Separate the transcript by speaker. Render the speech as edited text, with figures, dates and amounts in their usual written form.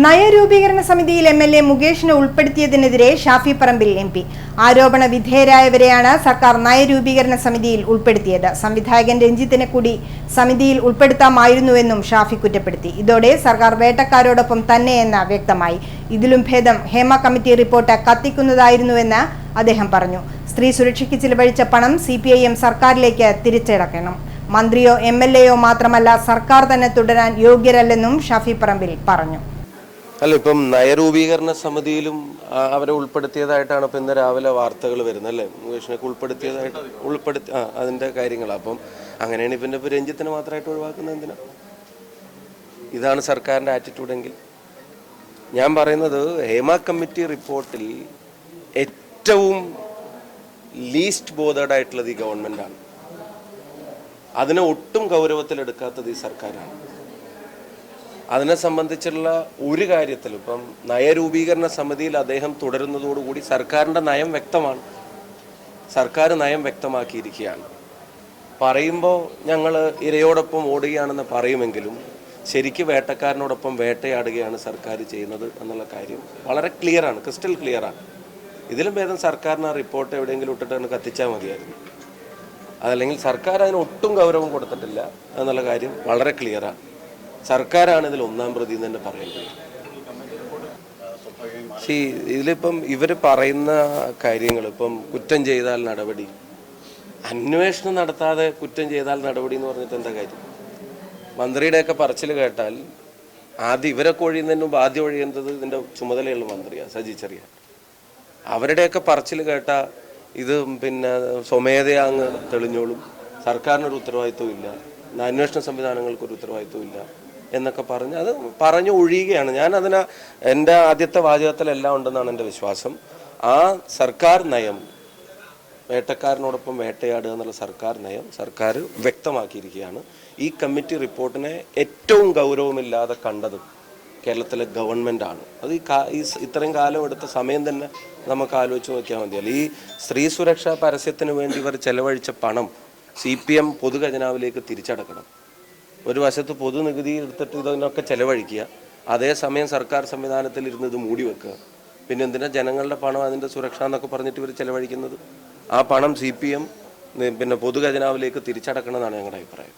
Speaker 1: നയരൂപീകരണ സമിതിയിൽ എംഎൽഎ മുകേഷിനെ ഉൾപ്പെടുത്തിയതിനെതിരെ ഷാഫി പറമ്പിൽ എംപി. ആരോപണ വിധേയരായവരെയാണ് സർക്കാർ നയരൂപീകരണ സമിതിയിൽ ഉൾപ്പെടുത്തിയത്. സംവിധായകൻ രഞ്ജിത്തിനെ കൂടി സമിതിയിൽ ഉൾപ്പെടുത്താമായിരുന്നുവെന്നും ഷാഫി കുറ്റപ്പെടുത്തി. ഇതോടെ സർക്കാർ വേട്ടക്കാരോടൊപ്പം തന്നെയെന്ന് വ്യക്തമായി. ഇതിലും ഭേദം ഹേമ കമ്മിറ്റി റിപ്പോർട്ട് കത്തിക്കുന്നതായിരുന്നുവെന്ന് അദ്ദേഹം പറഞ്ഞു. സ്ത്രീ സുരക്ഷയ്ക്ക് ചിലവഴിച്ച പണം CPIM സർക്കാരിലേക്ക് തിരിച്ചടക്കണം. മന്ത്രിയോ MLAയോ മാത്രമല്ല, സർക്കാർ തന്നെ തുടരാൻ യോഗ്യരല്ലെന്നും ഷാഫി പറമ്പിൽ പറഞ്ഞു.
Speaker 2: അല്ല, ഇപ്പം നയരൂപീകരണ സമിതിയിലും അവരെ ഉൾപ്പെടുത്തിയതായിട്ടാണ് ഇപ്പം ഇന്ന് രാവിലെ വാർത്തകൾ വരുന്നത്, അല്ലേ? മുകേഷിനൊക്കെ ഉൾപ്പെടുത്തി അതിൻ്റെ കാര്യങ്ങളാണ്. അപ്പം അങ്ങനെയാണ് ഇപ്പം ഇപ്പോൾ രഞ്ജിത്തിനെ മാത്രമായിട്ട് ഒഴിവാക്കുന്നത് എന്തിനാ? ഇതാണ് സർക്കാരിൻ്റെ ആറ്റിറ്റ്യൂഡെങ്കിൽ ഞാൻ പറയുന്നത്, ഹേമ കമ്മിറ്റി റിപ്പോർട്ടിൽ ഏറ്റവും ലീസ്റ്റ് ബോധേഡ് ആയിട്ടുള്ളത് ഈ ഗവൺമെൻറ്റാണ്. അതിനെ ഒട്ടും ഗൗരവത്തിലെടുക്കാത്തത് ഈ സർക്കാരാണ്. അതിനെ സംബന്ധിച്ചുള്ള ഒരു കാര്യത്തിലും ഇപ്പം നയരൂപീകരണ സമിതിയിൽ അദ്ദേഹം തുടരുന്നതോടുകൂടി സർക്കാരിൻ്റെ നയം വ്യക്തമാണ്. സർക്കാർ നയം വ്യക്തമാക്കിയിരിക്കുകയാണ്. പറയുമ്പോൾ ഞങ്ങൾ ഇരയോടൊപ്പം ഓടുകയാണെന്ന് പറയുമെങ്കിലും ശരിക്കും വേട്ടക്കാരനോടൊപ്പം വേട്ടയാടുകയാണ് സർക്കാർ ചെയ്യുന്നത് എന്നുള്ള കാര്യം വളരെ ക്ലിയറാണ്, ക്രിസ്റ്റൽ ക്ലിയറാണ്. ഇതിലും ഭേദം സർക്കാരിന് ആ റിപ്പോർട്ട് എവിടെയെങ്കിലും ഇട്ടിട്ട് കത്തിച്ചാൽ മതിയായിരുന്നു. അതല്ലെങ്കിൽ സർക്കാർ അതിന് ഒട്ടും ഗൗരവം കൊടുത്തിട്ടില്ല എന്നുള്ള കാര്യം വളരെ ക്ലിയറാണ്. സർക്കാരാണ് ഇതിൽ ഒന്നാം പ്രതി എന്ന് തന്നെ പറയേണ്ടത്. ഇതിലിപ്പം ഇവർ പറയുന്ന കാര്യങ്ങൾ, ഇപ്പം കുറ്റം ചെയ്താൽ നടപടി, അന്വേഷണം നടത്താതെ കുറ്റം ചെയ്താൽ നടപടി എന്ന് പറഞ്ഞിട്ട് എന്താ കാര്യം? മന്ത്രിയുടെയൊക്കെ പറച്ചിൽ കേട്ടാൽ ആദ്യം ഇവരൊക്കെ ഒഴിയുന്നതിന് മുമ്പ് ആദ്യം ഒഴിയുന്നത് ഇതിൻ്റെ ചുമതലയുള്ള മന്ത്രിയാണ്, സജി ചെറിയാൻ. അവരുടെയൊക്കെ പറച്ചിൽ കേട്ടാൽ ഇത് പിന്നെ സ്വമേധയാ അങ്ങ് തെളിഞ്ഞോളും, സർക്കാരിനൊരു ഉത്തരവാദിത്വം ഇല്ല, അന്വേഷണ സംവിധാനങ്ങൾക്കൊരു ഉത്തരവാദിത്വം ഇല്ല എന്നൊക്കെ പറഞ്ഞ് അത് പറഞ്ഞു ഒഴിയുകയാണ്. ഞാൻ അതിന് എൻ്റെ ആദ്യത്തെ വാചകത്തിലെല്ലാം ഉണ്ടെന്നാണ് എൻ്റെ വിശ്വാസം. ആ സർക്കാർ നയം, വേട്ടക്കാരനോടൊപ്പം വേട്ടയാടുക എന്നുള്ള സർക്കാർ നയം സർക്കാർ വ്യക്തമാക്കിയിരിക്കുകയാണ്. ഈ കമ്മിറ്റി റിപ്പോർട്ടിനെ ഏറ്റവും ഗൗരവമില്ലാതെ കണ്ടത് കേരളത്തിലെ ഗവൺമെൻറ്റാണ്. അത് ഈ ഇത്രയും കാലം എടുത്ത സമയം തന്നെ നമുക്ക് ആലോചിച്ച് നോക്കിയാൽ മതിയല്ലോ. ഈ സ്ത്രീ സുരക്ഷാ പരസ്യത്തിന് വേണ്ടി ഇവർ ചെലവഴിച്ച പണം CPM പൊതുഖജനാവിലേക്ക് തിരിച്ചടക്കണം. ഒരു വശത്ത് പൊതുനികുതി എടുത്തിട്ട് ഇതിനൊക്കെ ചെലവഴിക്കുക, അതേസമയം സർക്കാർ സംവിധാനത്തിൽ ഇരുന്ന് ഇത് മൂടി വെക്കുക. പിന്നെ എന്തിനാ ജനങ്ങളുടെ പണം അതിൻ്റെ സുരക്ഷ എന്നൊക്കെ പറഞ്ഞിട്ട് ഇവർ ചെലവഴിക്കുന്നത്? ആ പണം CPM പിന്നെ പൊതുഖജനാവിലേക്ക് തിരിച്ചടക്കണം എന്നാണ് ഞങ്ങളുടെ അഭിപ്രായം.